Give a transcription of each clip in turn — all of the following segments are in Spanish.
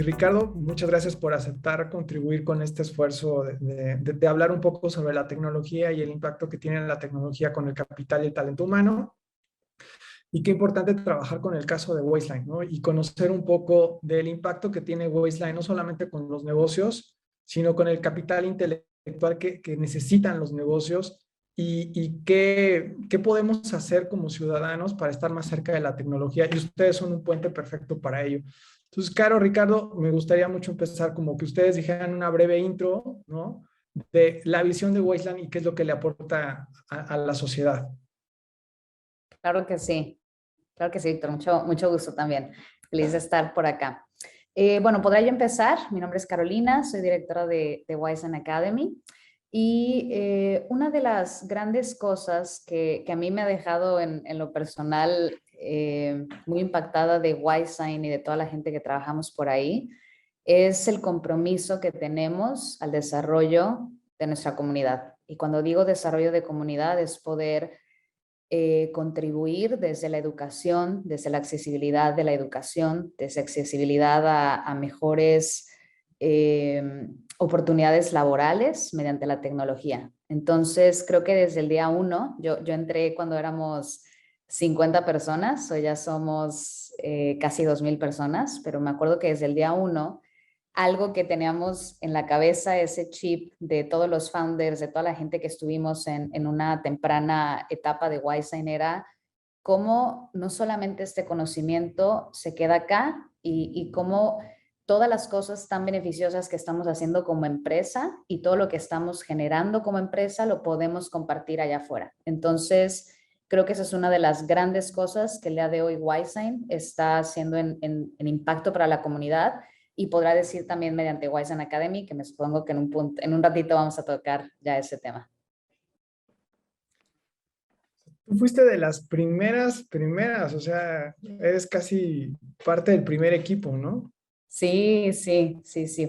Y Ricardo, muchas gracias por aceptar contribuir con este esfuerzo de hablar un poco sobre la tecnología y el impacto que tiene la tecnología con el capital y el talento humano. Y qué importante trabajar con el caso de Wasteline, ¿no? Y conocer un poco del impacto que tiene Wasteline, no solamente con los negocios, sino con el capital intelectual que necesitan los negocios y qué podemos hacer como ciudadanos para estar más cerca de la tecnología. Y ustedes son un puente perfecto para ello. Entonces, Caro, Ricardo, me gustaría mucho empezar como que ustedes dijeran una breve intro, ¿no? De la visión de Wasteland y qué es lo que le aporta a la sociedad. Claro que sí. Claro que sí, Víctor. Mucho gusto también. Feliz de estar por acá. Bueno, podría yo empezar. Mi nombre es Carolina, soy directora de Wizen Academy. Y una de las grandes cosas que a mí me ha dejado en lo personal muy impactada de Wizen y de toda la gente que trabajamos por ahí es el compromiso que tenemos al desarrollo de nuestra comunidad. Y cuando digo desarrollo de comunidad es poder contribuir desde la educación, desde la accesibilidad de la educación, desde accesibilidad a mejores oportunidades laborales mediante la tecnología. Entonces, creo que desde el día uno, yo entré cuando éramos 50 personas, hoy ya somos casi 2,000 personas, pero me acuerdo que desde el día uno algo que teníamos en la cabeza, ese chip de todos los founders, de toda la gente que estuvimos en una temprana etapa de Wizen era cómo no solamente este conocimiento se queda acá y cómo todas las cosas tan beneficiosas que estamos haciendo como empresa y todo lo que estamos generando como empresa lo podemos compartir allá afuera. Entonces, creo que esa es una de las grandes cosas que el día de hoy Wizen está haciendo en impacto para la comunidad y podrá decir también mediante Wizen Academy, que me supongo que en un ratito vamos a tocar ya ese tema. Tú fuiste de las primeras, o sea, eres casi parte del primer equipo, ¿no? Sí,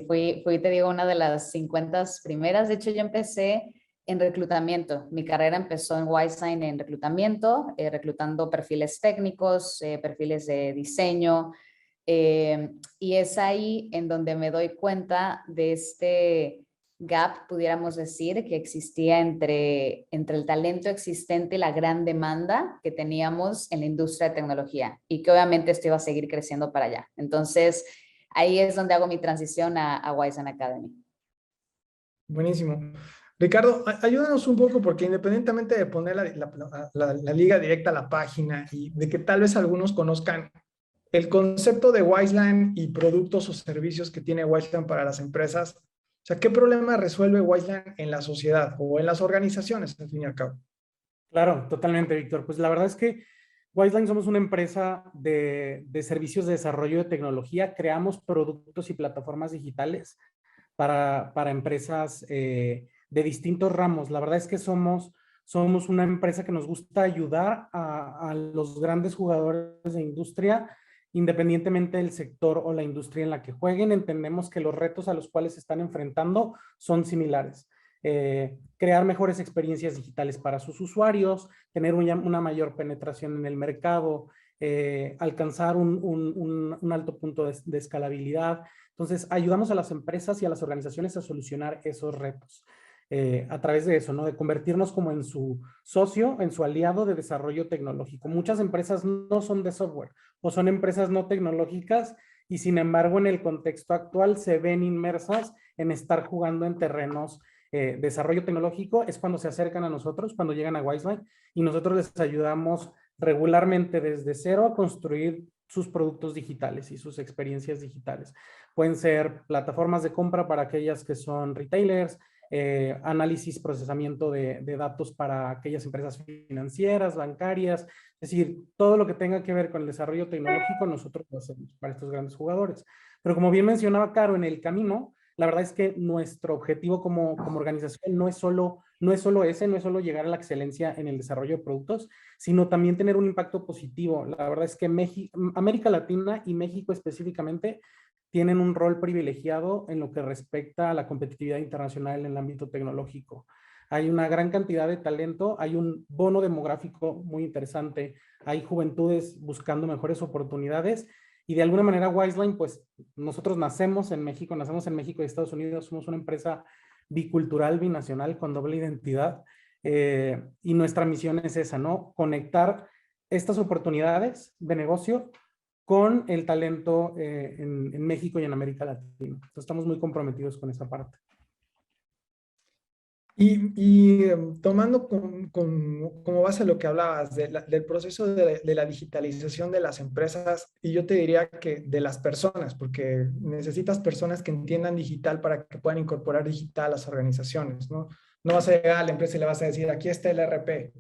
fui, te digo, una de las 50 primeras. De hecho, yo empecé en reclutamiento. Mi carrera empezó en Wizen en reclutamiento, reclutando perfiles técnicos, perfiles de diseño, y es ahí en donde me doy cuenta de este gap, pudiéramos decir, que existía entre el talento existente y la gran demanda que teníamos en la industria de tecnología y que obviamente esto iba a seguir creciendo para allá. Entonces, ahí es donde hago mi transición a Wizen Academy. Buenísimo. Ricardo, ayúdanos un poco porque independientemente de poner la liga directa a la página y de que tal vez algunos conozcan el concepto de Wizeline y productos o servicios que tiene Wizeline para las empresas, o sea, ¿qué problema resuelve Wizeline en la sociedad o en las organizaciones, al fin y al cabo? Claro, totalmente, Víctor. Pues la verdad es que Wizeline somos una empresa de servicios de desarrollo de tecnología. Creamos productos y plataformas digitales para empresas de distintos ramos. La verdad es que somos una empresa que nos gusta ayudar a los grandes jugadores de industria, independientemente del sector o la industria en la que jueguen. Entendemos que los retos a los cuales se están enfrentando son similares. Crear mejores experiencias digitales para sus usuarios, tener una mayor penetración en el mercado, alcanzar un alto punto de escalabilidad. Entonces, ayudamos a las empresas y a las organizaciones a solucionar esos retos a través de eso, ¿no? De convertirnos como en su socio, en su aliado de desarrollo tecnológico. Muchas empresas no son de software o son empresas no tecnológicas y sin embargo en el contexto actual se ven inmersas en estar jugando en terrenos desarrollo tecnológico. Es cuando se acercan a nosotros, cuando llegan a Wizeline y nosotros les ayudamos regularmente desde cero a construir sus productos digitales y sus experiencias digitales. Pueden ser plataformas de compra para aquellas que son retailers, análisis, procesamiento de datos para aquellas empresas financieras, bancarias, es decir, todo lo que tenga que ver con el desarrollo tecnológico, nosotros lo hacemos para estos grandes jugadores. Pero como bien mencionaba Caro, en el camino, la verdad es que nuestro objetivo como organización no es solo ese, no es solo llegar a la excelencia en el desarrollo de productos, sino también tener un impacto positivo. La verdad es que América Latina y México específicamente tienen un rol privilegiado en lo que respecta a la competitividad internacional en el ámbito tecnológico. Hay una gran cantidad de talento, hay un bono demográfico muy interesante, hay juventudes buscando mejores oportunidades Y de alguna manera Wiseline, pues nosotros nacemos en México y Estados Unidos, somos una empresa bicultural, binacional, con doble identidad. Y nuestra misión es esa, ¿no? Conectar estas oportunidades de negocio con el talento en México y en América Latina. Entonces, estamos muy comprometidos con esa parte. Tomando como base lo que hablabas del proceso de la digitalización de las empresas, y yo te diría que de las personas, porque necesitas personas que entiendan digital para que puedan incorporar digital a las organizaciones, ¿no? No vas a llegar a la empresa y le vas a decir, aquí está el RP.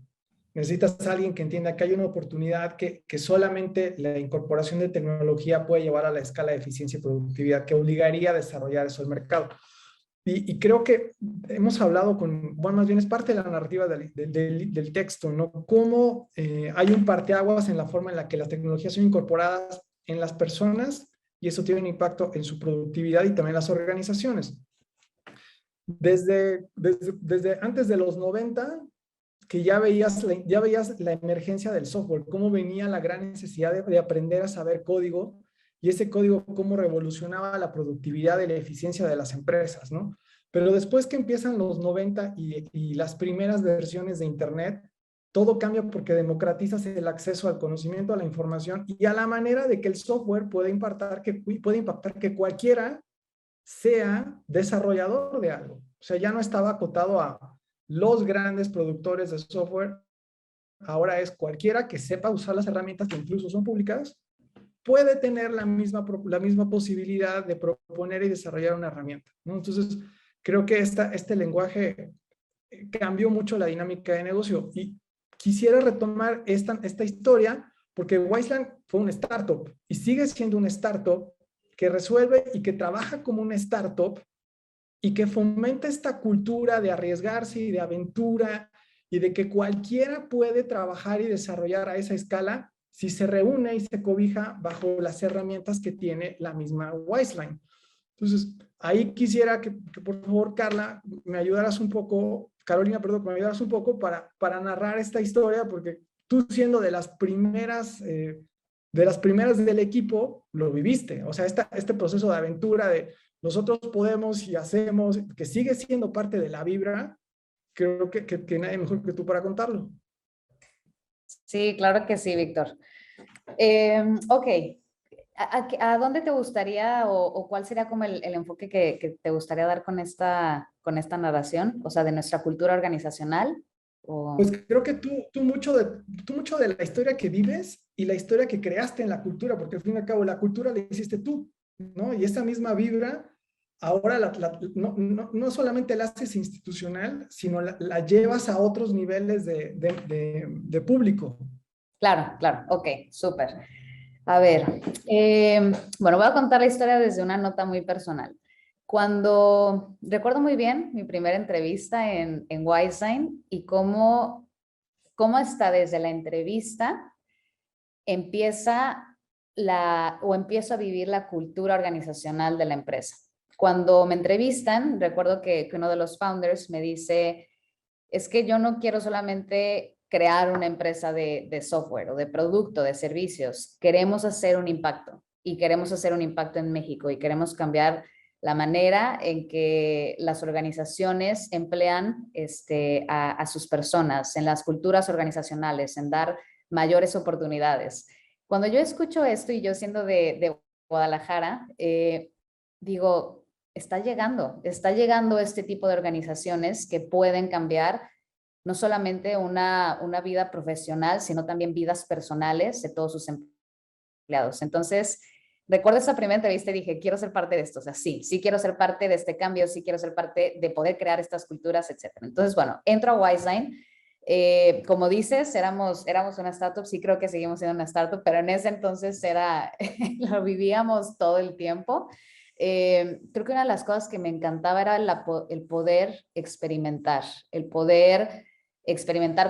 Necesitas a alguien que entienda que hay una oportunidad que solamente la incorporación de tecnología puede llevar a la escala de eficiencia y productividad que obligaría a desarrollar eso el mercado. Y creo que hemos hablado bueno, más bien es parte de la narrativa del texto, ¿no? Cómo hay un parteaguas en la forma en la que las tecnologías son incorporadas en las personas y eso tiene un impacto en su productividad y también en las organizaciones. Desde antes de los 90, que ya veías la emergencia del software, cómo venía la gran necesidad de aprender a saber código y ese código cómo revolucionaba la productividad y la eficiencia de las empresas, ¿no? Pero después que empiezan los 90 y las primeras versiones de Internet, todo cambia porque democratizas el acceso al conocimiento, a la información y a la manera de que el software puede impactar que cualquiera sea desarrollador de algo. O sea, ya no estaba acotado a los grandes productores de software, ahora es cualquiera que sepa usar las herramientas que incluso son públicas, puede tener la misma posibilidad de proponer y desarrollar una herramienta, ¿no? Entonces, creo que este lenguaje cambió mucho la dinámica de negocio y quisiera retomar esta historia porque Wiseland fue una startup y sigue siendo una startup que resuelve y que trabaja como una startup y que fomenta esta cultura de arriesgarse y de aventura y de que cualquiera puede trabajar y desarrollar a esa escala si se reúne y se cobija bajo las herramientas que tiene la misma Wiseline. Entonces, ahí quisiera que por favor, Carla, me ayudaras un poco, Carolina, perdón, que me ayudaras un poco para narrar esta historia, porque tú siendo de las primeras del equipo, lo viviste. O sea, este proceso de aventura de nosotros podemos y hacemos, que sigue siendo parte de la vibra, creo que nadie mejor que tú para contarlo. Sí, claro que sí, Víctor. Ok, ¿A dónde te gustaría o cuál sería como el enfoque que te gustaría dar con esta narración? O sea, de nuestra cultura organizacional. Pues creo que tú mucho de la historia que vives y la historia que creaste en la cultura, porque al fin y al cabo la cultura la hiciste tú, ¿no? Y esa misma vibra, ahora no solamente la haces institucional, sino la llevas a otros niveles de público. Claro, claro, ok, súper. A ver, bueno, voy a contar la historia desde una nota muy personal. Recuerdo muy bien mi primera entrevista en Wiseline y cómo está desde la entrevista empiezo a vivir la cultura organizacional de la empresa. Cuando me entrevistan, recuerdo que uno de los founders me dice, es que yo no quiero solamente crear una empresa de software o de producto, de servicios. Queremos hacer un impacto y queremos hacer un impacto en México y queremos cambiar la manera en que las organizaciones emplean a sus personas, en las culturas organizacionales, en dar mayores oportunidades. Cuando yo escucho esto y yo siendo de Guadalajara, digo, está llegando este tipo de organizaciones que pueden cambiar no solamente una vida profesional, sino también vidas personales de todos sus empleados. Entonces, recuerdo esa primera entrevista y dije, quiero ser parte de esto. O sea, sí quiero ser parte de este cambio, sí quiero ser parte de poder crear estas culturas, etc. Entonces, bueno, entro a Wiseline. Como dices, éramos una startup, sí creo que seguimos siendo una startup, pero en ese entonces lo vivíamos todo el tiempo. Creo que una de las cosas que me encantaba era el poder experimentar,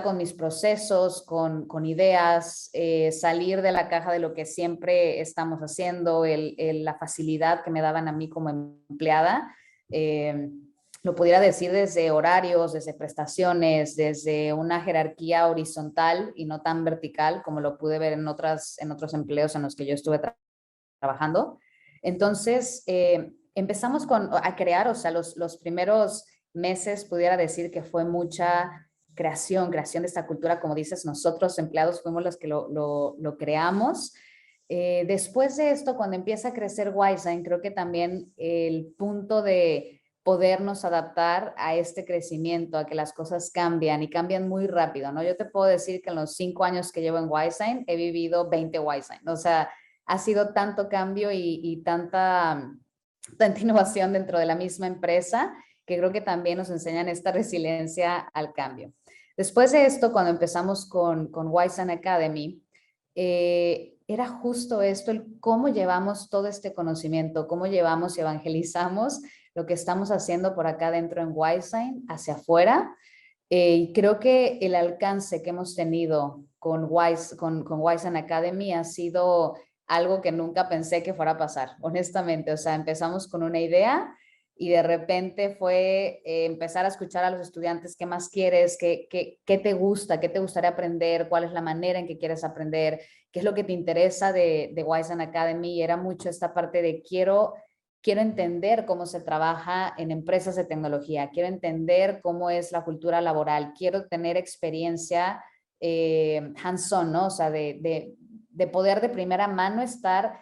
con mis procesos, con ideas, salir de la caja de lo que siempre estamos haciendo, la facilidad que me daban a mí como empleada. Lo pudiera decir desde horarios, desde prestaciones, desde una jerarquía horizontal y no tan vertical como lo pude ver en otros empleos en los que yo estuve trabajando. Entonces, empezamos a crear, o sea, los primeros meses pudiera decir que fue mucha creación de esta cultura, como dices, nosotros empleados fuimos los que lo creamos. Después de esto, cuando empieza a crecer Wizeline, creo que también el punto de podernos adaptar a este crecimiento, a que las cosas cambian y cambian muy rápido, ¿no? Yo te puedo decir que en los 5 años que llevo en Wizeline he vivido 20 Wizeline, o sea, ha sido tanto cambio y tanta innovación dentro de la misma empresa que creo que también nos enseñan esta resiliencia al cambio. Después de esto, cuando empezamos con Wizeline Academy, era justo esto, el cómo llevamos todo este conocimiento, cómo llevamos y evangelizamos lo que estamos haciendo por acá dentro en Wizeline hacia afuera. Y creo que el alcance que hemos tenido con Wizeline Academy ha sido algo que nunca pensé que fuera a pasar, honestamente. O sea, empezamos con una idea y de repente fue empezar a escuchar a los estudiantes qué más quieres, qué te gusta, qué te gustaría aprender, cuál es la manera en que quieres aprender, qué es lo que te interesa de Wizeline Academy. Y era mucho esta parte de quiero entender cómo se trabaja en empresas de tecnología, quiero entender cómo es la cultura laboral, quiero tener experiencia hands-on, ¿no? O sea, de poder de primera mano estar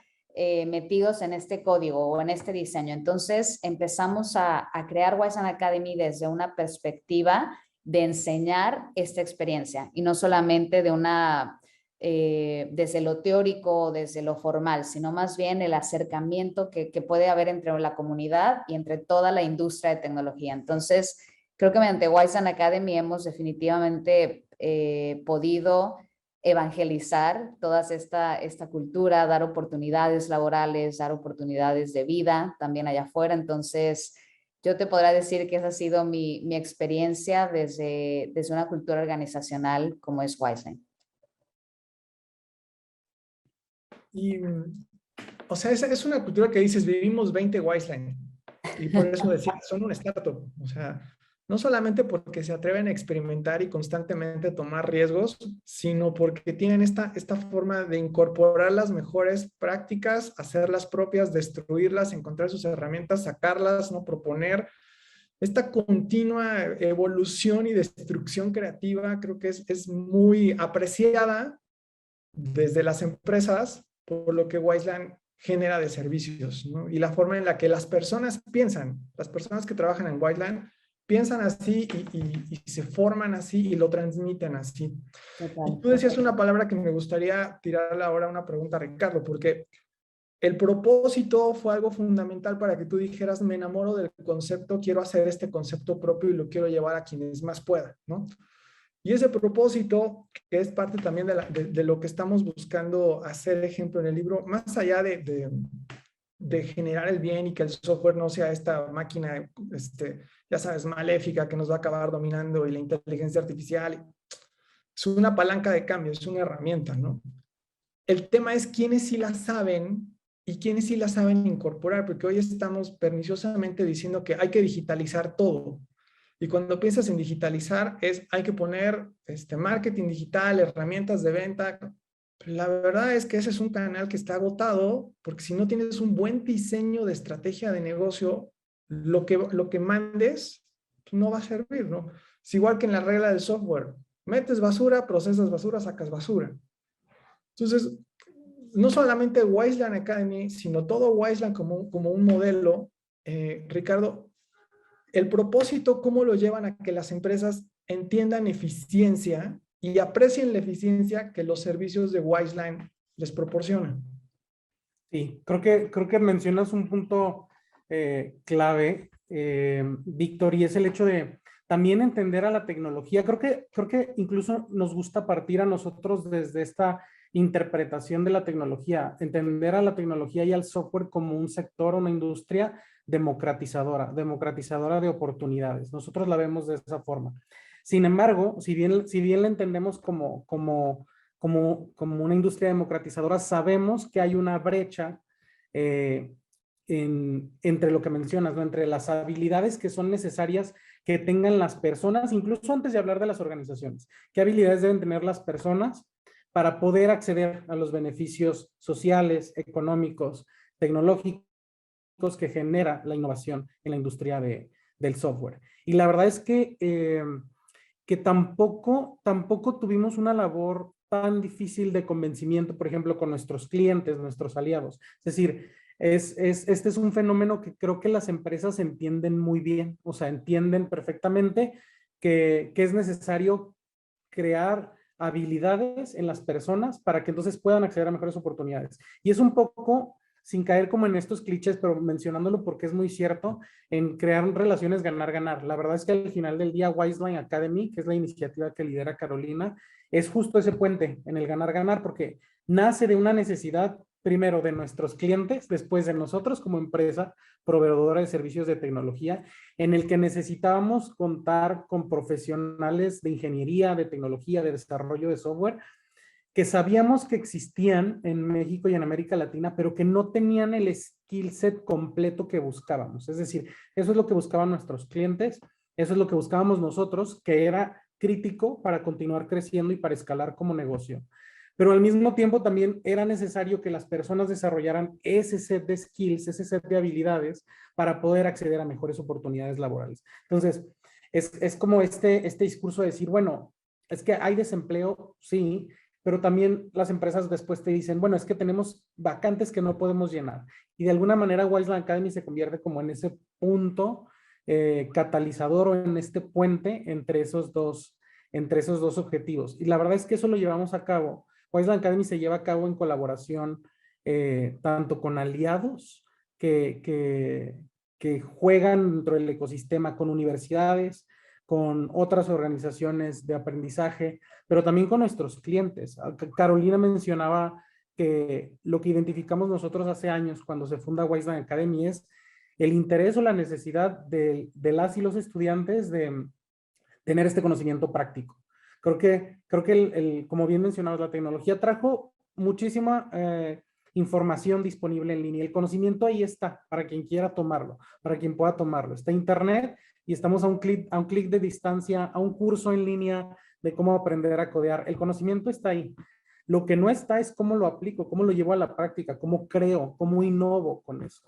metidos en este código o en este diseño. Entonces empezamos a crear Wizeline Academy desde una perspectiva de enseñar esta experiencia y no solamente de desde lo teórico, desde lo formal, sino más bien el acercamiento que puede haber entre la comunidad y entre toda la industria de tecnología. Entonces, creo que mediante Wizeline Academy hemos definitivamente podido evangelizar toda esta cultura, dar oportunidades laborales, dar oportunidades de vida también allá afuera. Entonces, yo te podría decir que esa ha sido mi experiencia desde una cultura organizacional como es Wizeline. Y, o sea, es una cultura que dices, vivimos 20 Wizeline. Y por eso decía, son un startup. O sea, no solamente porque se atreven a experimentar y constantemente tomar riesgos, sino porque tienen esta forma de incorporar las mejores prácticas, hacerlas propias, destruirlas, encontrar sus herramientas, sacarlas, ¿no? Proponer. Esta continua evolución y destrucción creativa creo que es muy apreciada desde las empresas por lo que Wizeline genera de servicios, ¿no? Y la forma en la que las personas piensan, las personas que trabajan en Wizeline piensan así y se forman así y lo transmiten así. Y tú decías una palabra que me gustaría tirarle ahora una pregunta a Ricardo, porque el propósito fue algo fundamental para que tú dijeras, me enamoro del concepto, quiero hacer este concepto propio y lo quiero llevar a quienes más puedan, ¿no? Y ese propósito, que es parte también de lo que estamos buscando hacer ejemplo en el libro, más allá de generar el bien y que el software no sea esta máquina, ya sabes, maléfica que nos va a acabar dominando y la inteligencia artificial, es una palanca de cambio, es una herramienta, ¿no? El tema es quiénes sí la saben y quiénes sí la saben incorporar, porque hoy estamos perniciosamente diciendo que hay que digitalizar todo. Y cuando piensas en digitalizar, hay que poner marketing digital, herramientas de venta. La verdad es que ese es un canal que está agotado, porque si no tienes un buen diseño de estrategia de negocio, lo que mandes no va a servir, ¿no? Es igual que en la regla del software. Metes basura, procesas basura, sacas basura. Entonces, no solamente Wizeline Academy, sino todo Wizeline como un modelo, Ricardo, el propósito, ¿cómo lo llevan a que las empresas entiendan eficiencia y aprecien la eficiencia que los servicios de Wizeline les proporcionan? Sí, creo que mencionas un punto clave, Víctor, y es el hecho de también entender a la tecnología. Creo que incluso nos gusta partir a nosotros desde esta interpretación de la tecnología, entender a la tecnología y al software como un sector, una industria democratizadora de oportunidades. Nosotros la vemos de esa forma. Sin embargo, si bien la entendemos como una industria democratizadora, sabemos que hay una brecha entre lo que mencionas, ¿no? Entre las habilidades que son necesarias que tengan las personas, incluso antes de hablar de las organizaciones. ¿Qué habilidades deben tener las personas para poder acceder a los beneficios sociales, económicos, tecnológicos que genera la innovación en la industria del software. Y la verdad es que tampoco tuvimos una labor tan difícil de convencimiento, por ejemplo, con nuestros clientes, nuestros aliados. Es decir, este es un fenómeno que creo que las empresas entienden muy bien, o sea, entienden perfectamente que es necesario crear habilidades en las personas para que entonces puedan acceder a mejores oportunidades. Y es un poco, sin caer como en estos clichés, pero mencionándolo porque es muy cierto, en crear relaciones ganar-ganar. La verdad es que al final del día, Wiseline Academy, que es la iniciativa que lidera Carolina, es justo ese puente en el ganar-ganar, porque nace de una necesidad primero de nuestros clientes, después de nosotros como empresa proveedora de servicios de tecnología, en el que necesitábamos contar con profesionales de ingeniería, de tecnología, de desarrollo de software, que sabíamos que existían en México y en América Latina, pero que no tenían el skill set completo que buscábamos. Es decir, eso es lo que buscaban nuestros clientes, eso es lo que buscábamos nosotros, que era crítico para continuar creciendo y para escalar como negocio. Pero al mismo tiempo también era necesario que las personas desarrollaran ese set de skills, ese set de habilidades para poder acceder a mejores oportunidades laborales. Entonces, es como este discurso de decir, bueno, es que hay desempleo, sí, pero también las empresas después te dicen, bueno, es que tenemos vacantes que no podemos llenar. Y de alguna manera Wiseline Academy se convierte como en ese punto catalizador o en este puente entre esos dos objetivos. Y la verdad es que eso lo llevamos a cabo. Wiseline Academy se lleva a cabo en colaboración tanto con aliados que juegan dentro del ecosistema, con universidades, con otras organizaciones de aprendizaje, pero también con nuestros clientes. Carolina mencionaba que lo que identificamos nosotros hace años cuando se funda Wiseline Academy es el interés o la necesidad de las y los estudiantes de tener este conocimiento práctico. Creo que como bien mencionabas, la tecnología trajo muchísima información disponible en línea. El conocimiento ahí está para quien quiera tomarlo, para quien pueda tomarlo. Está internet y estamos a un clic de distancia, a un curso en línea de cómo aprender a codear. El conocimiento está ahí. Lo que no está es cómo lo aplico, cómo lo llevo a la práctica, cómo creo, cómo innovo con eso.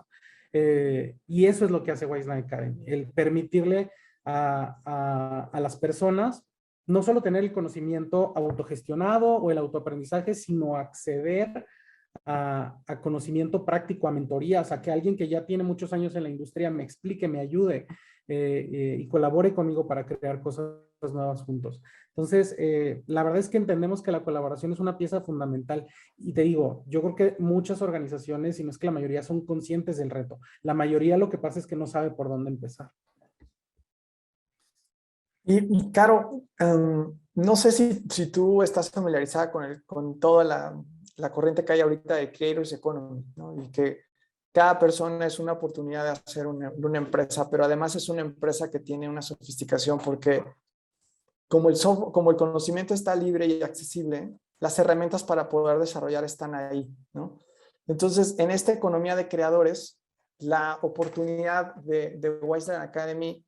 Y eso es lo que hace Wiseline Academy, el permitirle a las personas no solo tener el conocimiento autogestionado o el autoaprendizaje, sino acceder a conocimiento práctico, a mentorías, a que alguien que ya tiene muchos años en la industria me explique, me ayude y colabore conmigo para crear cosas nuevas juntos. Entonces, la verdad es que entendemos que la colaboración es una pieza fundamental y te digo, yo creo que muchas organizaciones, si no es que la mayoría, son conscientes del reto. La mayoría lo que pasa es que no sabe por dónde empezar. Y Caro, no sé si tú estás familiarizada con toda la corriente que hay ahorita de Creators Economy, ¿no? Y que cada persona es una oportunidad de hacer una empresa, pero además es una empresa que tiene una sofisticación porque como el conocimiento está libre y accesible, las herramientas para poder desarrollar están ahí, ¿no? Entonces, en esta economía de creadores, la oportunidad de Wiseline Academy,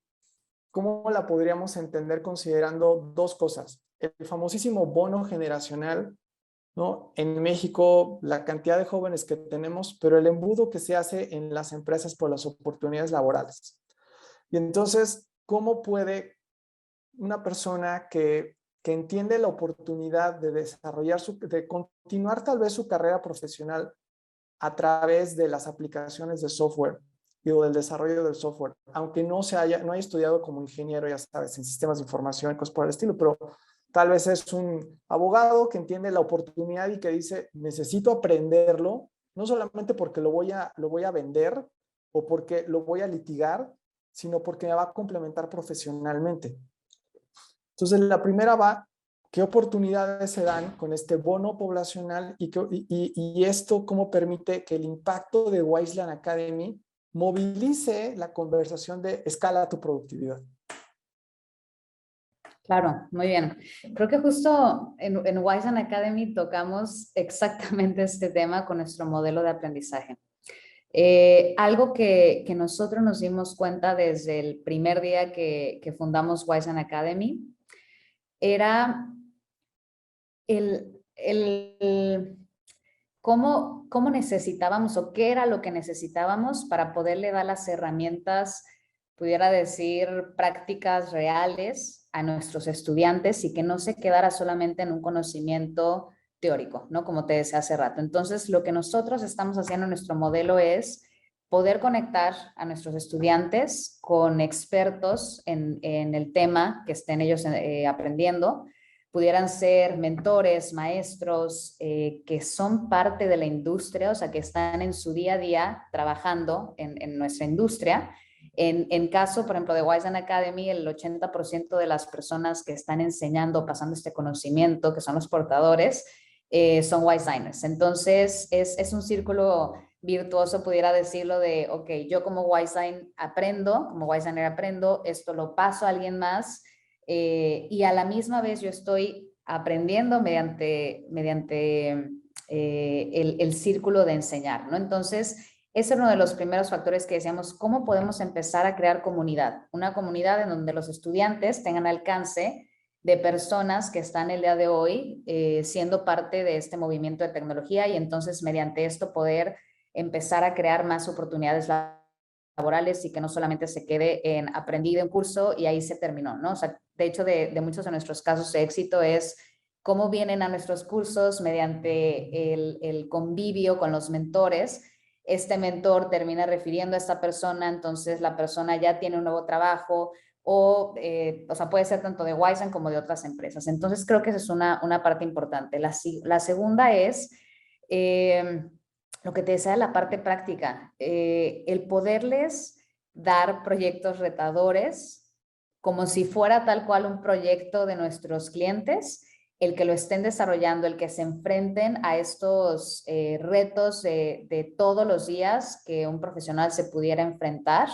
¿cómo la podríamos entender considerando dos cosas? El famosísimo bono generacional, ¿no? En México, la cantidad de jóvenes que tenemos, pero el embudo que se hace en las empresas por las oportunidades laborales. Y entonces, ¿cómo puede una persona que entiende la oportunidad de de continuar tal vez su carrera profesional a través de las aplicaciones de software o del desarrollo del software, aunque no haya estudiado como ingeniero, ya sabes, en sistemas de información y cosas por el estilo, pero tal vez es un abogado que entiende la oportunidad y que dice, necesito aprenderlo, no solamente porque lo voy a vender o porque lo voy a litigar, sino porque me va a complementar profesionalmente. Entonces, la primera va, ¿qué oportunidades se dan con este bono poblacional y esto cómo permite que el impacto de Wiseline Academy movilice la conversación de escala tu productividad? Claro, muy bien. Creo que justo en Wiseline Academy tocamos exactamente este tema con nuestro modelo de aprendizaje. Algo que nosotros nos dimos cuenta desde el primer día que fundamos Wiseline Academy era cómo necesitábamos o qué era lo que necesitábamos para poderle dar las herramientas, pudiera decir, prácticas reales a nuestros estudiantes y que no se quedara solamente en un conocimiento teórico, ¿no? Como te decía hace rato. Entonces, lo que nosotros estamos haciendo en nuestro modelo es poder conectar a nuestros estudiantes con expertos en el tema que estén ellos aprendiendo. Pudieran ser mentores, maestros que son parte de la industria, o sea, que están en su día a día trabajando en nuestra industria. En caso, por ejemplo, de Wiseline Academy, el 80% de las personas que están enseñando, pasando este conocimiento, que son los portadores, son Wiseliners. Entonces, es un círculo virtuoso, pudiera decirlo, de, ok, yo como Wiseline aprendo, como Wiseliner aprendo, esto lo paso a alguien más, y a la misma vez yo estoy aprendiendo mediante el círculo de enseñar, ¿no? Entonces, ese es uno de los primeros factores que decíamos, ¿cómo podemos empezar a crear comunidad? Una comunidad en donde los estudiantes tengan alcance de personas que están el día de hoy siendo parte de este movimiento de tecnología y entonces mediante esto poder empezar a crear más oportunidades laborales y que no solamente se quede en aprendido en curso y ahí se terminó, ¿no? O sea, de hecho, de muchos de nuestros casos de éxito es cómo vienen a nuestros cursos mediante el convivio con los mentores. Este mentor termina refiriendo a esta persona, entonces la persona ya tiene un nuevo trabajo o sea, puede ser tanto de Wiseline como de otras empresas. Entonces, creo que esa es una parte importante. La segunda es lo que te decía de la parte práctica, el poderles dar proyectos retadores como si fuera tal cual un proyecto de nuestros clientes, el que lo estén desarrollando, el que se enfrenten a estos retos de todos los días que un profesional se pudiera enfrentar,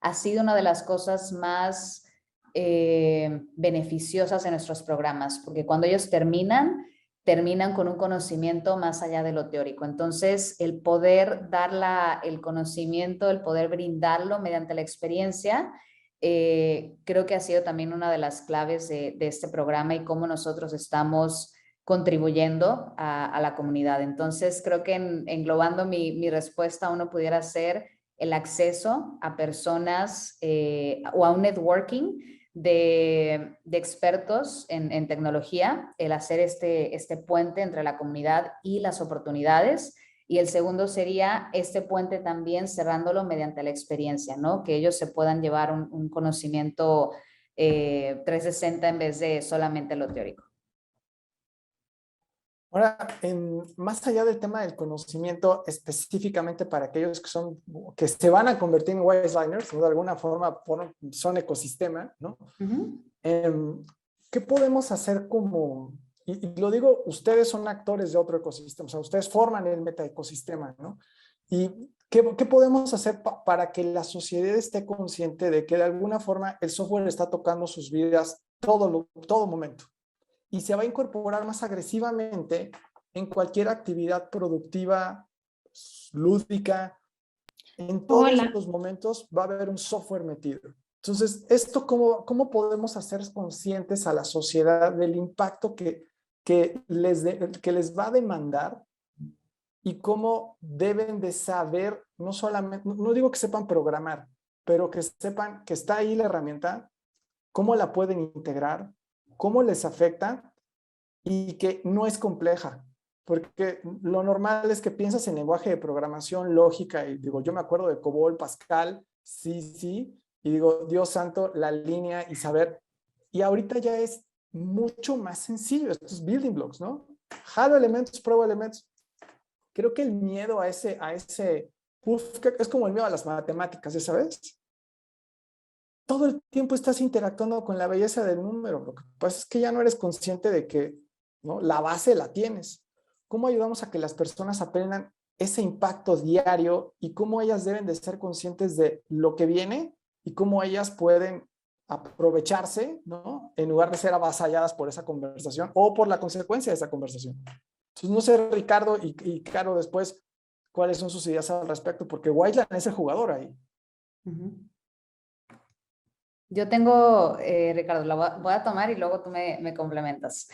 ha sido una de las cosas más beneficiosas en nuestros programas, porque cuando ellos terminan con un conocimiento más allá de lo teórico. Entonces, el poder dar el conocimiento, el poder brindarlo mediante la experiencia, creo que ha sido también una de las claves de este programa y cómo nosotros estamos contribuyendo a la comunidad. Entonces, creo que englobando mi respuesta, uno pudiera ser el acceso a personas o a un networking de expertos en tecnología, el hacer este puente entre la comunidad y las oportunidades. Y el segundo sería este puente también cerrándolo mediante la experiencia, ¿no? Que ellos se puedan llevar un conocimiento 360 en vez de solamente lo teórico. Ahora, más allá del tema del conocimiento, específicamente para aquellos que se van a convertir en Wiseliners, o de alguna forma son ecosistema, ¿no? ¿Qué podemos hacer y lo digo, ustedes son actores de otro ecosistema, o sea, ustedes forman el metaecosistema, ¿no? ¿Y qué podemos hacer para que la sociedad esté consciente de que de alguna forma el software está tocando sus vidas todo momento? Y se va a incorporar más agresivamente en cualquier actividad productiva, lúdica. En todos los momentos va a haber un software metido. Entonces, ¿cómo podemos hacer conscientes a la sociedad del impacto que les va a demandar y cómo deben de saber, no solamente, no digo que sepan programar, pero que sepan que está ahí la herramienta, cómo la pueden integrar, cómo les afecta y que no es compleja? Porque lo normal es que piensas en lenguaje de programación, lógica, y digo, yo me acuerdo de COBOL, Pascal, sí, y digo, Dios santo, la línea y saber. Y ahorita ya es mucho más sencillo, estos building blocks, ¿no? Jalo elementos, pruebo elementos. Creo que el miedo a ese es como el miedo a las matemáticas, ¿ya sabes? Todo el tiempo estás interactuando con la belleza del número. Lo que pasa es que ya no eres consciente de que, ¿no?, la base la tienes. ¿Cómo ayudamos a que las personas aprendan ese impacto diario y cómo ellas deben de ser conscientes de lo que viene y cómo ellas pueden aprovecharse, ¿no?, en lugar de ser avasalladas por esa conversación o por la consecuencia de esa conversación? Entonces, no sé, Ricardo y Caro, después, ¿cuáles son sus ideas al respecto? Porque Wiseline es el jugador ahí. Yo tengo, Ricardo, voy a tomar y luego tú me complementas.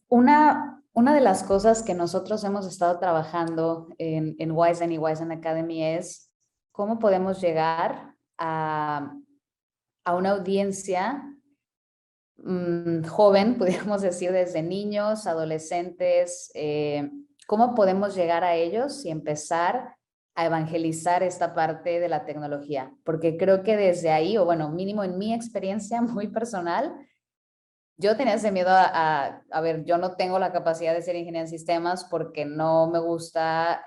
Una Una de las cosas que nosotros hemos estado trabajando en Wiseline y Wiseline Academy es cómo podemos llegar a una audiencia joven, pudiéramos decir, desde niños, adolescentes, cómo podemos llegar a ellos y empezar a evangelizar esta parte de la tecnología, porque creo que desde ahí, o bueno, mínimo en mi experiencia muy personal, yo tenía ese miedo a ver, yo no tengo la capacidad de ser ingeniera en sistemas porque no me gusta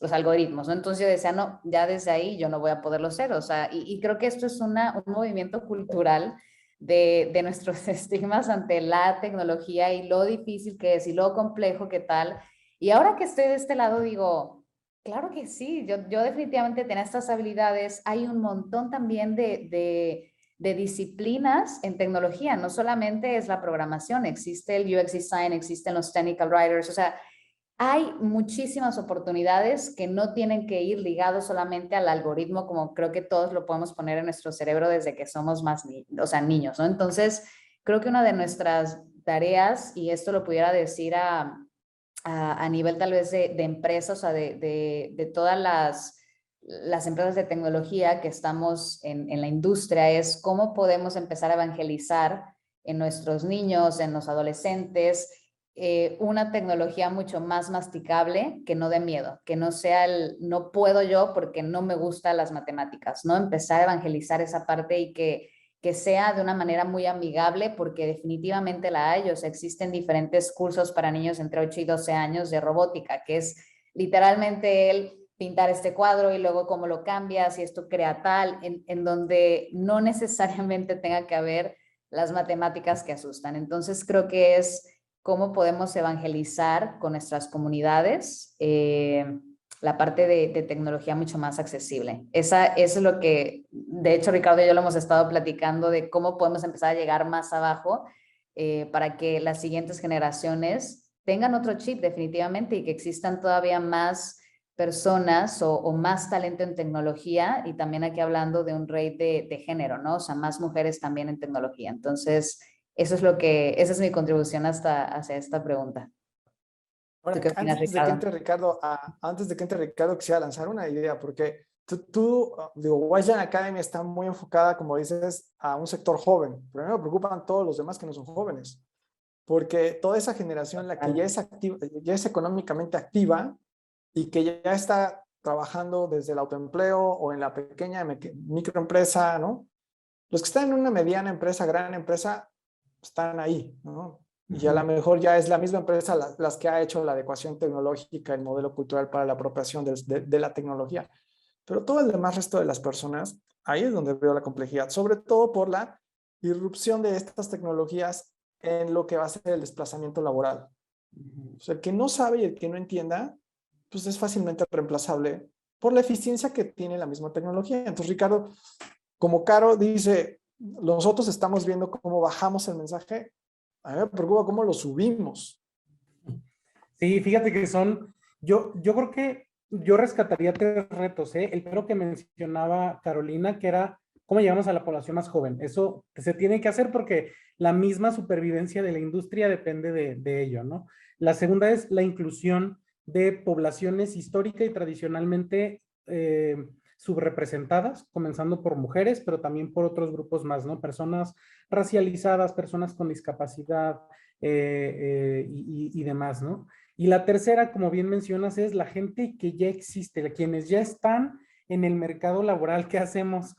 los algoritmos, ¿no? Entonces yo decía, no, ya desde ahí yo no voy a poderlo ser, o sea, y creo que esto es un movimiento cultural de nuestros estigmas ante la tecnología y lo difícil que es y lo complejo que tal. Y ahora que estoy de este lado digo, claro que sí, yo definitivamente tengo estas habilidades, hay un montón también de disciplinas en tecnología, no solamente es la programación, existe el UX design, existen los technical writers, o sea, hay muchísimas oportunidades que no tienen que ir ligados solamente al algoritmo, como creo que todos lo podemos poner en nuestro cerebro desde que somos más o sea, niños, ¿no? Entonces, creo que una de nuestras tareas, y esto lo pudiera decir a nivel tal vez de empresas, o sea, de todas las empresas de tecnología que estamos en la industria, es cómo podemos empezar a evangelizar en nuestros niños, en los adolescentes, una tecnología mucho más masticable, que no dé miedo, que no sea el no puedo yo porque no me gustan las matemáticas, ¿no? Empezar a evangelizar esa parte y que sea de una manera muy amigable, porque definitivamente la hay. O sea, existen diferentes cursos para niños entre 8 y 12 años de robótica, que es literalmente el pintar este cuadro y luego cómo lo cambias y esto crea tal, en donde no necesariamente tenga que haber las matemáticas que asustan. Entonces creo que es cómo podemos evangelizar con nuestras comunidades la parte de tecnología mucho más accesible. Eso es lo que, de hecho, Ricardo y yo lo hemos estado platicando de cómo podemos empezar a llegar más abajo para que las siguientes generaciones tengan otro chip definitivamente y que existan todavía más personas o más talento en tecnología, y también aquí hablando de un rate de género, ¿no? O sea, más mujeres también en tecnología. Entonces, eso es esa es mi contribución hacia esta pregunta. ¿Tú Ahora, qué opinas, Ricardo? Antes de que entre Ricardo, quisiera lanzar una idea, porque digo, Wiseline Academy está muy enfocada, como dices, a un sector joven, pero a mí me preocupan todos los demás que no son jóvenes, porque toda esa generación, la que ya es activa, ya es económicamente activa y que ya está trabajando desde el autoempleo o en la pequeña microempresa, ¿no? Los que están en una mediana empresa, gran empresa, están ahí, ¿no? Y a lo mejor ya es la misma empresa las que ha hecho la adecuación tecnológica, el modelo cultural para la apropiación de la tecnología. Pero todo el demás resto de las personas, ahí es donde veo la complejidad, sobre todo por la irrupción de estas tecnologías en lo que va a ser el desplazamiento laboral. O sea, el que no sabe y el que no entienda, pues es fácilmente reemplazable por la eficiencia que tiene la misma tecnología. Entonces, Ricardo, como Caro dice, nosotros estamos viendo cómo bajamos el mensaje, a mí me preocupa cómo lo subimos. Sí, fíjate que yo creo que yo rescataría tres retos, ¿eh? El primero que mencionaba Carolina, que era cómo llegamos a la población más joven. Eso se tiene que hacer porque la misma supervivencia de la industria depende de ello, ¿no? La segunda es la inclusión de poblaciones histórica y tradicionalmente subrepresentadas, comenzando por mujeres, pero también por otros grupos más, ¿no? Personas racializadas, personas con discapacidad y demás, ¿no? Y la tercera, como bien mencionas, es la gente que ya existe, quienes ya están en el mercado laboral. ¿Qué hacemos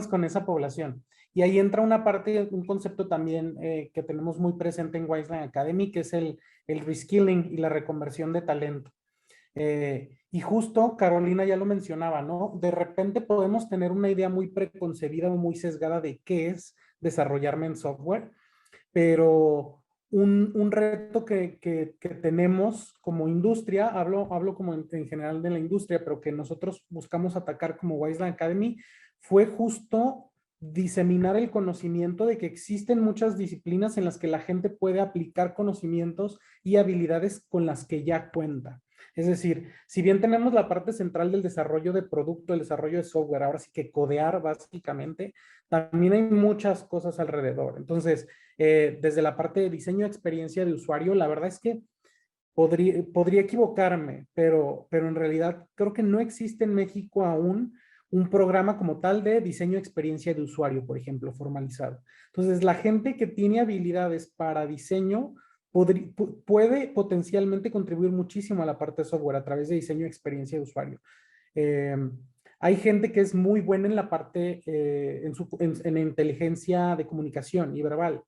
con esa población? Y ahí entra una parte, un concepto también que tenemos muy presente en Wiseline Academy, que es el reskilling y la reconversión de talento. Y justo Carolina ya lo mencionaba, ¿no? De repente podemos tener una idea muy preconcebida o muy sesgada de qué es desarrollarme en software, pero un reto que tenemos como industria, hablo como en general de la industria, pero que nosotros buscamos atacar como Wiseline Academy, fue justo diseminar el conocimiento de que existen muchas disciplinas en las que la gente puede aplicar conocimientos y habilidades con las que ya cuenta. Es decir, si bien tenemos la parte central del desarrollo de producto, el desarrollo de software, ahora sí que codear básicamente, también hay muchas cosas alrededor. Entonces, desde la parte de diseño de experiencia de usuario, la verdad es que podría equivocarme, pero en realidad creo que no existe en México aún un programa como tal de diseño de experiencia de usuario, por ejemplo, formalizado. Entonces, la gente que tiene habilidades para diseño puede potencialmente contribuir muchísimo a la parte de software a través de diseño de experiencia de usuario. Eh, Hay gente que es muy buena en la parte, en la inteligencia de comunicación y verbal.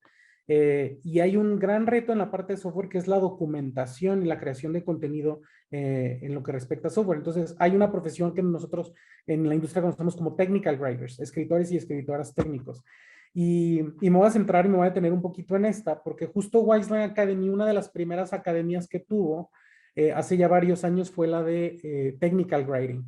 Y hay un gran reto en la parte de software que es la documentación y la creación de contenido en lo que respecta a software. Entonces, hay una profesión que nosotros en la industria conocemos como technical writers, escritores y escritoras técnicos. Y me voy a centrar y me voy a detener un poquito en esta, porque justo Wiseline Academy, una de las primeras academias que tuvo hace ya varios años fue la de Technical Writing.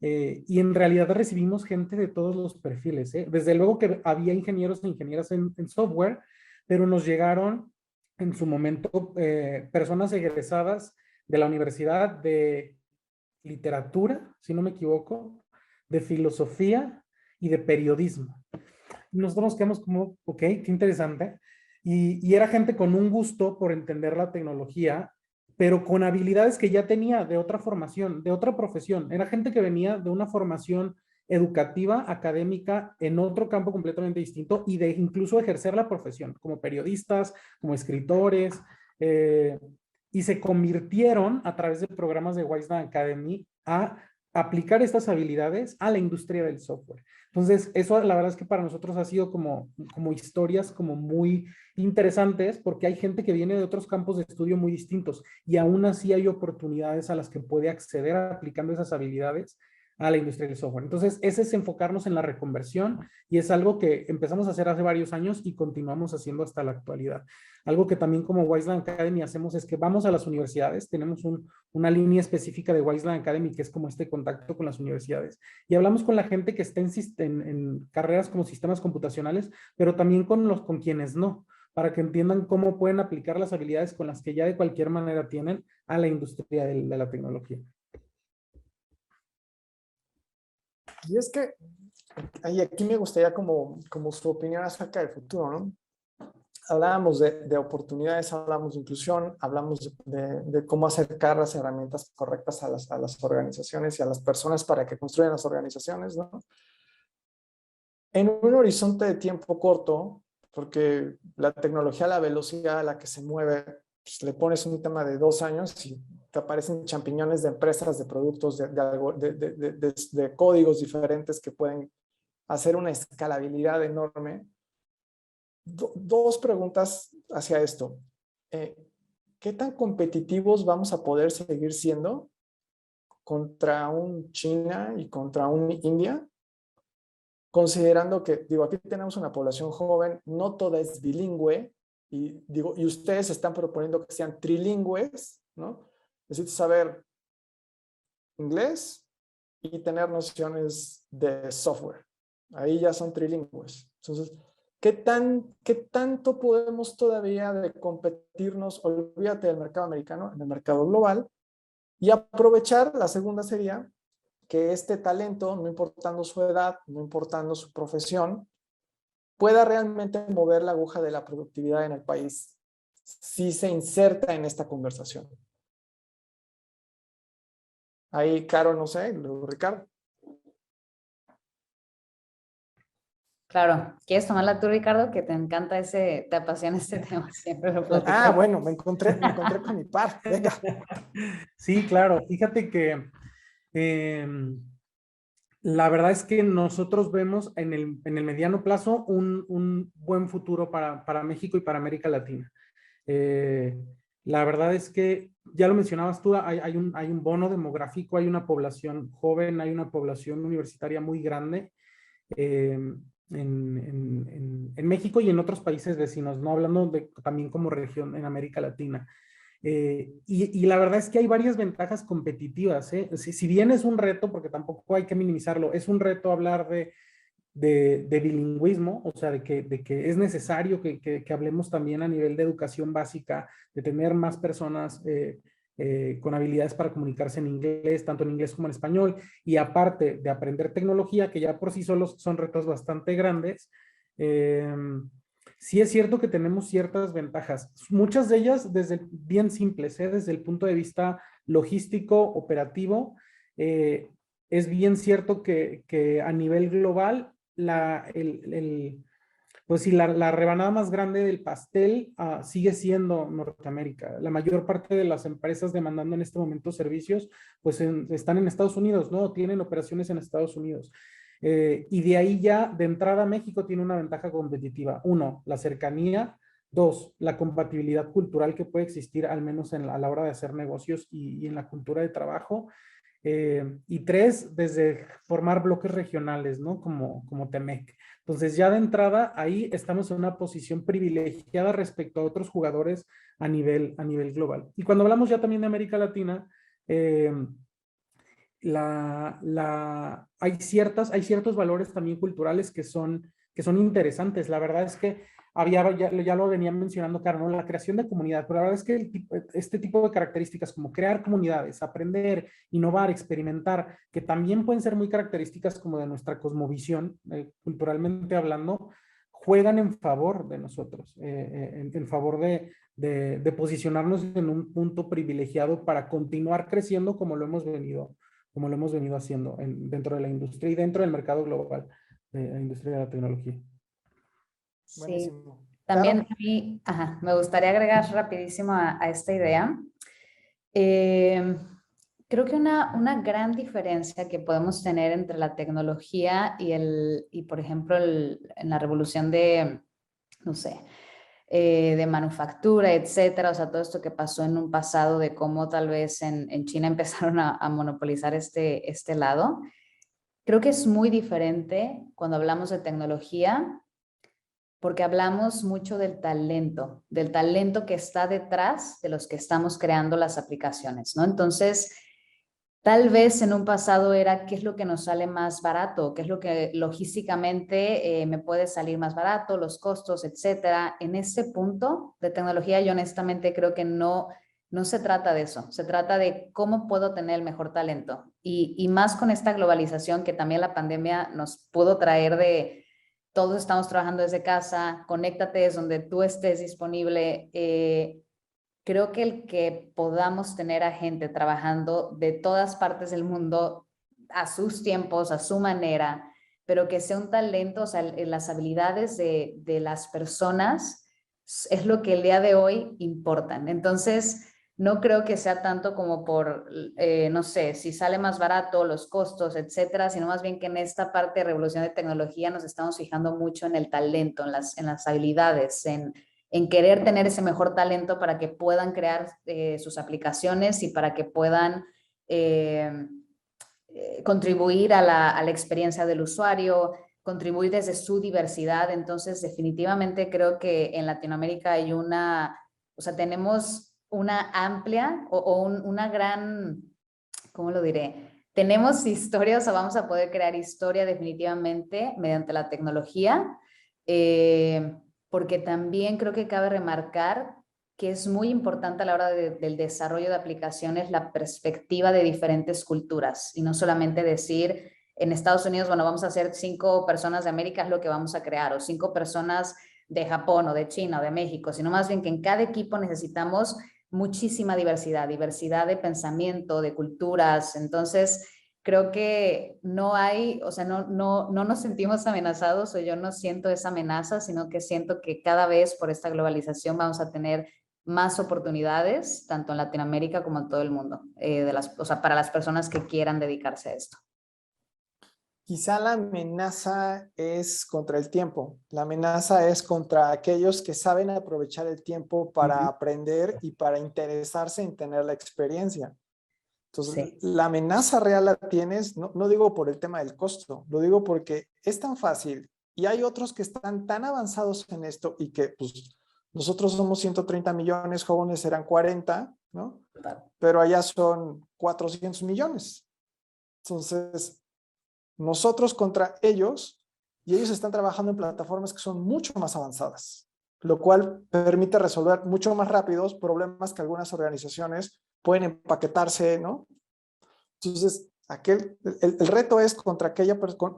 Y en realidad recibimos gente de todos los perfiles. Desde luego que había ingenieros e ingenieras en software, pero nos llegaron en su momento personas egresadas de la universidad de literatura, si no me equivoco, de filosofía y de periodismo. Nosotros nos quedamos como, ok, qué interesante. Y era gente con un gusto por entender la tecnología, pero con habilidades que ya tenía de otra formación, de otra profesión. Era gente que venía de una formación educativa, académica, en otro campo completamente distinto y de incluso ejercer la profesión, como periodistas, como escritores, eh, y se convirtieron a través de programas de Wiseline Academy a aplicar estas habilidades a la industria del software. Entonces, eso la verdad es que para nosotros ha sido como historias como muy interesantes porque hay gente que viene de otros campos de estudio muy distintos y aún así hay oportunidades a las que puede acceder aplicando esas habilidades a la industria del software. Entonces, ese es enfocarnos en la reconversión y es algo que empezamos a hacer hace varios años y continuamos haciendo hasta la actualidad. Algo que también como Wiseline Academy hacemos es que vamos a las universidades, tenemos una línea específica de Wiseline Academy que es como este contacto con las universidades y hablamos con la gente que está en carreras como sistemas computacionales, pero también con quienes no, para que entiendan cómo pueden aplicar las habilidades con las que ya de cualquier manera tienen a la industria de la tecnología. Y es que, y aquí me gustaría como su opinión acerca del futuro, ¿no? Hablábamos de oportunidades, hablamos de inclusión, hablamos de cómo acercar las herramientas correctas a las organizaciones y a las personas para que construyan las organizaciones, ¿no? En un horizonte de tiempo corto, porque la tecnología, la velocidad a la que se mueve, pues le pones un tema de 2 años y te aparecen champiñones de empresas, de productos, de códigos diferentes que pueden hacer una escalabilidad enorme. Dos preguntas hacia esto. ¿Qué tan competitivos vamos a poder seguir siendo contra un China y contra un India? Considerando que, digo, aquí tenemos una población joven, no toda es bilingüe, y ustedes están proponiendo que sean trilingües, ¿no? Necesito saber inglés y tener nociones de software. Ahí ya son trilingües. Entonces, ¿qué tanto podemos todavía de competirnos, olvídate del mercado americano, en el mercado global? Y aprovechar, la segunda sería, que este talento, no importando su edad, no importando su profesión, pueda realmente mover la aguja de la productividad en el país si se inserta en esta conversación. Ahí, Caro, no sé, Ricardo. Claro, ¿quieres tomarla tú, Ricardo? Que te encanta te apasiona este tema, siempre lo platicamos. Bueno, me encontré con mi par. Venga. Sí, claro. Fíjate que la verdad es que nosotros vemos en el mediano plazo un buen futuro para México y para América Latina. La verdad es que, ya lo mencionabas tú, hay un bono demográfico, hay una población joven, hay una población universitaria muy grande en México y en otros países vecinos, ¿no? Hablando también como región en América Latina. Y la verdad es que hay varias ventajas competitivas, ¿eh? Si bien es un reto, porque tampoco hay que minimizarlo, es un reto hablar de bilingüismo, o sea, de que es necesario que hablemos también a nivel de educación básica, de tener más personas con habilidades para comunicarse en inglés, tanto en inglés como en español, y aparte de aprender tecnología, que ya por sí solos son retos bastante grandes, sí es cierto que tenemos ciertas ventajas, muchas de ellas bien simples, desde el punto de vista logístico, operativo. Es bien cierto que a nivel global, pues sí, la rebanada más grande del pastel sigue siendo Norteamérica. La mayor parte de las empresas demandando en este momento servicios, pues están en Estados Unidos, ¿no? Tienen operaciones en Estados Unidos. Y de ahí ya, de entrada, México tiene una ventaja competitiva. Uno, la cercanía. Dos, la compatibilidad cultural que puede existir, al menos a la hora de hacer negocios y en la cultura de trabajo. Y tres, desde formar bloques regionales, ¿no? Como TEMEC. Entonces, ya de entrada, ahí estamos en una posición privilegiada respecto a otros jugadores a nivel global. Y cuando hablamos ya también de América Latina, hay ciertos valores también culturales que son interesantes. La verdad es que ya lo venía mencionando, Caro, ¿no? La creación de comunidad, pero la verdad es que este tipo de características como crear comunidades, aprender, innovar, experimentar, que también pueden ser muy características como de nuestra cosmovisión, culturalmente hablando, juegan en favor de nosotros, en favor de posicionarnos en un punto privilegiado para continuar creciendo como lo hemos venido haciendo dentro de la industria y dentro del mercado global de la industria de la tecnología. Sí, Buenísimo. también Claro. a mí, me gustaría agregar rapidísimo a esta idea. Creo que una gran diferencia que podemos tener entre la tecnología y por ejemplo, en la revolución de, no sé, de manufactura, etcétera, o sea, todo esto que pasó en un pasado de cómo tal vez en China empezaron a monopolizar este lado. Creo que es muy diferente cuando hablamos de tecnología, porque hablamos mucho del talento que está detrás de los que estamos creando las aplicaciones, ¿no? Entonces, tal vez en un pasado era qué es lo que nos sale más barato, qué es lo que logísticamente me puede salir más barato, los costos, etcétera. En este punto de tecnología, yo honestamente creo que no se trata de eso, se trata de cómo puedo tener el mejor talento. Y más con esta globalización que también la pandemia nos pudo traer de todos estamos trabajando desde casa, conéctate desde donde tú estés disponible. Creo que el que podamos tener a gente trabajando de todas partes del mundo a sus tiempos, a su manera, pero que sea un talento, o sea, las habilidades de las personas es lo que el día de hoy importan. Entonces, no creo que sea tanto como por, no sé, si sale más barato, los costos, etcétera, sino más bien que en esta parte de revolución de tecnología nos estamos fijando mucho en el talento, en las habilidades, en querer tener ese mejor talento para que puedan crear sus aplicaciones y para que puedan contribuir a la experiencia del usuario, contribuir desde su diversidad. Entonces, definitivamente creo que en Latinoamérica hay tenemos una amplia una gran, ¿cómo lo diré? Tenemos historia, o sea, vamos a poder crear historia definitivamente mediante la tecnología, porque también creo que cabe remarcar que es muy importante a la hora del desarrollo de aplicaciones la perspectiva de diferentes culturas y no solamente decir en Estados Unidos, bueno, vamos a hacer 5 personas de América es lo que vamos a crear o 5 personas de Japón o de China o de México, sino más bien que en cada equipo necesitamos muchísima diversidad de pensamiento, de culturas. Entonces, creo que no hay, o sea, no nos sentimos amenazados o yo no siento esa amenaza, sino que siento que cada vez por esta globalización vamos a tener más oportunidades, tanto en Latinoamérica como en todo el mundo, o sea, para las personas que quieran dedicarse a esto. Quizá la amenaza es contra el tiempo. La amenaza es contra aquellos que saben aprovechar el tiempo para aprender y para interesarse en tener la experiencia. Entonces, Sí. la amenaza real la tienes, no digo por el tema del costo, lo digo porque es tan fácil y hay otros que están tan avanzados en esto y que pues nosotros somos 130 millones, jóvenes serán 40, ¿no? Pero allá son 400 millones. Entonces, nosotros contra ellos y ellos están trabajando en plataformas que son mucho más avanzadas, lo cual permite resolver mucho más rápidos problemas que algunas organizaciones pueden empaquetarse, ¿no? Entonces, el reto es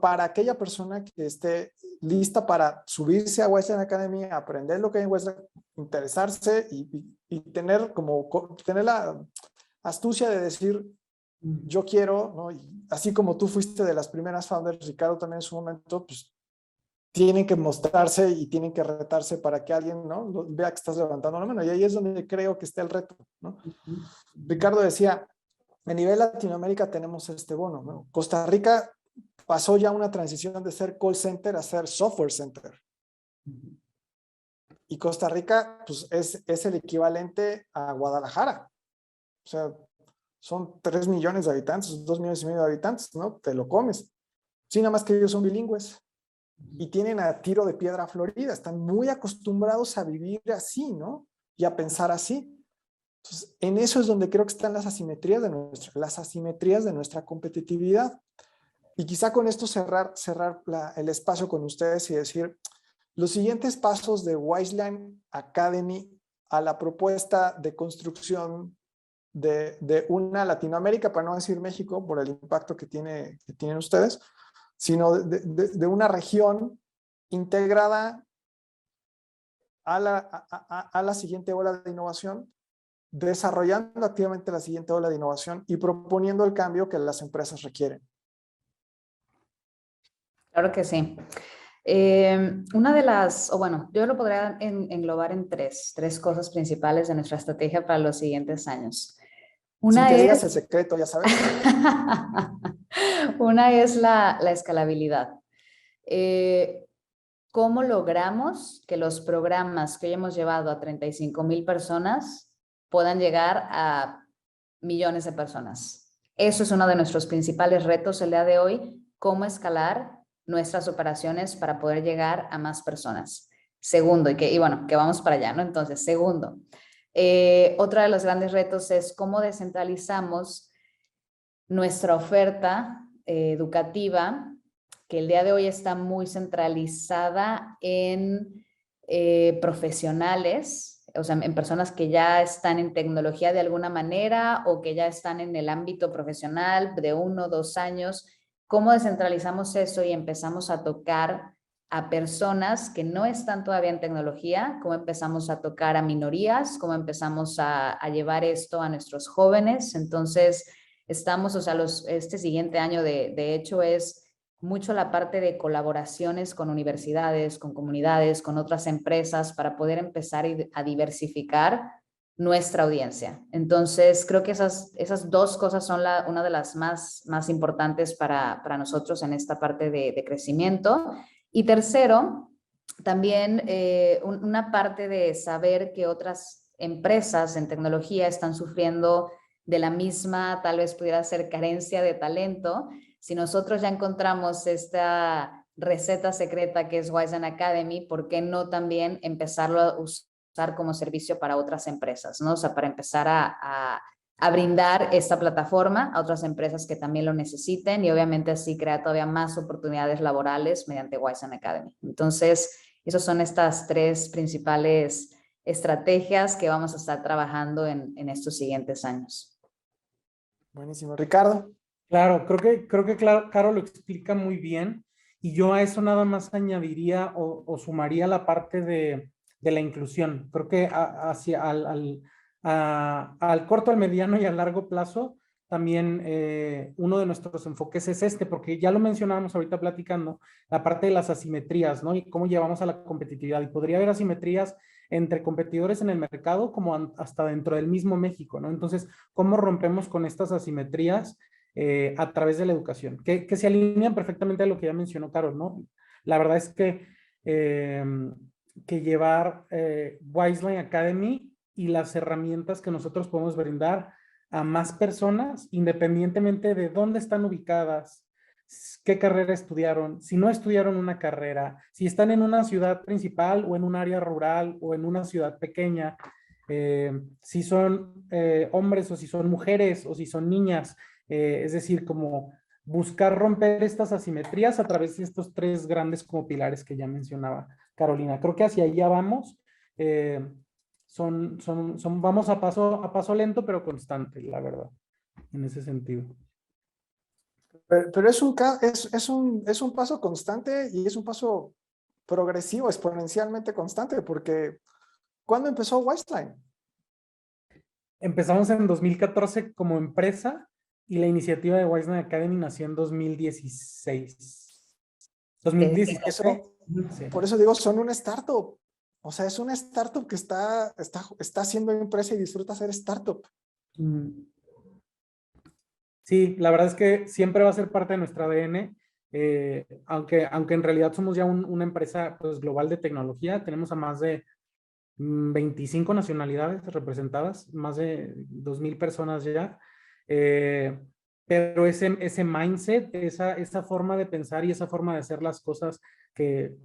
para aquella persona que esté lista para subirse a Westline Academy, aprender lo que hay en Westline, interesarse y tener la astucia de decir, yo quiero, ¿no? Y así como tú fuiste de las primeras founders, Ricardo también en su momento, pues tienen que mostrarse y tienen que retarse para que alguien, ¿no?, vea que estás levantando la mano. Y ahí es donde creo que está el reto, ¿no? Ricardo decía, a nivel Latinoamérica tenemos este bono, ¿no? Costa Rica pasó ya una transición de ser call center a ser software center. Y Costa Rica, pues, es el equivalente a Guadalajara. O sea, son 3 millones de habitantes, 2 millones y medio de habitantes, ¿no? Te lo comes. Sí, nada más que ellos son bilingües. Y tienen a tiro de piedra a Florida. Están muy acostumbrados a vivir así, ¿no? Y a pensar así. Entonces, en eso es donde creo que están las asimetrías de nuestra competitividad. Y quizá con esto cerrar el espacio con ustedes y decir, los siguientes pasos de Wiseline Academy a la propuesta de construcción de una Latinoamérica, para no decir México, por el impacto que tienen ustedes, sino de una región integrada a la siguiente ola de innovación, desarrollando activamente la siguiente ola de innovación y proponiendo el cambio que las empresas requieren. Claro que sí. Yo lo podría englobar en tres cosas principales de nuestra estrategia para los siguientes años. Sin que digas el secreto, ya sabes. Una es la escalabilidad. ¿Cómo logramos que los programas que hoy hemos llevado a 35,000 personas puedan llegar a millones de personas? Eso es uno de nuestros principales retos el día de hoy, cómo escalar nuestras operaciones para poder llegar a más personas. Segundo, que vamos para allá, ¿no? Entonces, segundo, otro de los grandes retos es cómo descentralizamos nuestra oferta educativa, que el día de hoy está muy centralizada en profesionales, o sea, en personas que ya están en tecnología de alguna manera o que ya están en el ámbito profesional de 1 o 2 años. ¿Cómo descentralizamos eso y empezamos a tocar a personas que no están todavía en tecnología? ¿Cómo empezamos a tocar a minorías? ¿Cómo empezamos a llevar esto a nuestros jóvenes? Entonces, estamos, o sea, este siguiente año de hecho es mucho la parte de colaboraciones con universidades, con comunidades, con otras empresas para poder empezar a diversificar nuestra audiencia. Entonces, creo que esas 2 cosas son una de las más importantes para nosotros en esta parte de crecimiento. Y tercero, también una parte de saber que otras empresas en tecnología están sufriendo de la misma, tal vez pudiera ser carencia de talento. Si nosotros ya encontramos esta receta secreta que es Wiseline Academy, ¿por qué no también empezarlo a usar como servicio para otras empresas, ¿no? O sea, para empezar a brindar esta plataforma a otras empresas que también lo necesiten y obviamente así crear todavía más oportunidades laborales mediante Wiseline Academy. Entonces, esas son estas 3 principales estrategias que vamos a estar trabajando en estos siguientes años. Buenísimo. Ricardo. Claro, creo que Caro lo explica muy bien y yo a eso nada más añadiría o sumaría la parte de la inclusión. Creo que hacia al corto, al mediano y al largo plazo también uno de nuestros enfoques es porque ya lo mencionábamos ahorita platicando, la parte de las asimetrías, ¿no? Y cómo llevamos a la competitividad. Y podría haber asimetrías entre competidores en el mercado como hasta dentro del mismo México, ¿no? Entonces, ¿cómo rompemos con estas asimetrías a través de la educación? Que se alinean perfectamente a lo que ya mencionó Carol, ¿no? La verdad es que llevar Wiseline Academy y las herramientas que nosotros podemos brindar a más personas, independientemente de dónde están ubicadas, qué carrera estudiaron, si no estudiaron una carrera, si están en una ciudad principal o en un área rural o en una ciudad pequeña, si son hombres o si son mujeres o si son niñas, es decir, como buscar romper estas asimetrías a través de estos 3 grandes como pilares que ya mencionaba Carolina. Creo que hacia allá vamos. vamos a paso lento, pero constante, la verdad, en ese sentido. Pero es un paso constante y es un paso progresivo, exponencialmente constante, porque ¿cuándo empezó Wiseline? Empezamos en 2014 como empresa y la iniciativa de Wiseline Academy nació en 2016. 2017. Eso, Sí. por eso digo, son una startup. O sea, es una startup que está haciendo empresa y disfruta ser startup. Sí, la verdad es que siempre va a ser parte de nuestro ADN, aunque en realidad somos ya una empresa pues, global de tecnología, tenemos a más de 25 nacionalidades representadas, más de 2,000 personas ya, pero ese mindset, esa forma de pensar y esa forma de hacer las cosas que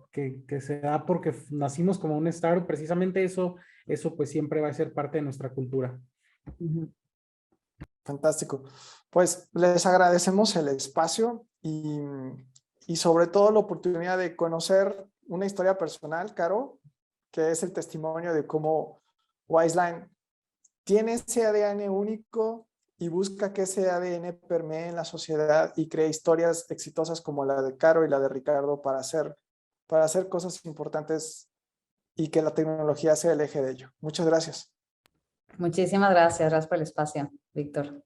se da porque nacimos como un startup, precisamente eso pues siempre va a ser parte de nuestra cultura. Fantástico. Pues les agradecemos el espacio y sobre todo la oportunidad de conocer una historia personal, Caro, que es el testimonio de cómo Wiseline tiene ese ADN único y busca que ese ADN permee en la sociedad y cree historias exitosas como la de Caro y la de Ricardo para hacer cosas importantes y que la tecnología sea el eje de ello. Muchas gracias. Muchísimas gracias por el espacio, Víctor.